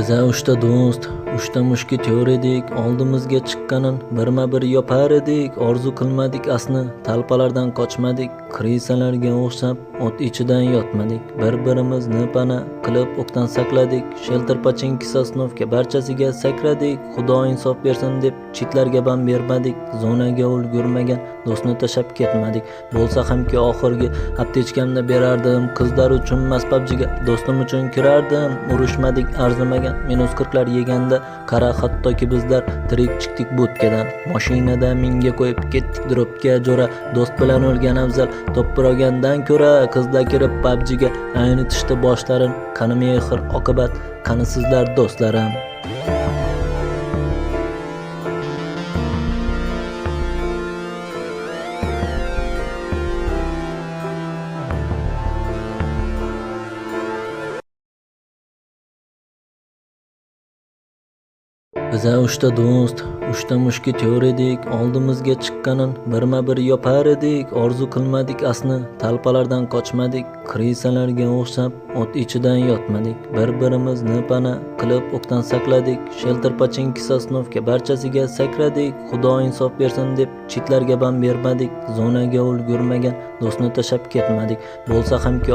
Biza uchta do'st, uchta mushketyor edik. Oldimizga chiqqanin birma-bir yopar edik. Orzu qilmadik asni, talpalardan qochmadik. Krisalarga o'xshab o't ichidan yotmadik. Bir-birimizni pana qilib o'qdan saqladik. Shelter pachinki sosnovga barchasiga sakradik. Xudo insof bersin deb chitlarga bam bermadik. Zonaga ulgurmagan do'stni tashab ketmadik. Bo'lsa hamki oxirgi aptechkamda berardim. Qizlar uchun mas PUBG'ga, do'stim uchun kirardim. Urushmadik, arzimagan minus 40lar yeganda. Qara hattoki bizlar tirik chiqdik butkadan. Mashinada minga qo'yib ketdik dropga jo'ra. Do'st bilan o'lgan afzal, to'piragandan ko'ra. Qizlar kirib PUBG'ga aynitishdi boshlarin. Qani mehr oqibat, qani sizlar do'stlarim. Biza uchta do'st, uchta mushketyor edik. Oldimizga chiqqanin birma-bir yopar edik. Orzu qilmadik asni, talpalardan qochmadik. Krisalarga o'xshab o't ichidan yotmadik. Bir-birimizni pana qilib o'qdan saqladik. Shelter pachinki sosnovga barchasiga sakradik. Xudo insof bersin deb chitlarga bam bermadik. Zonaga ulgurmagan do'stni tashab ketmadik. Bo'lsa hamki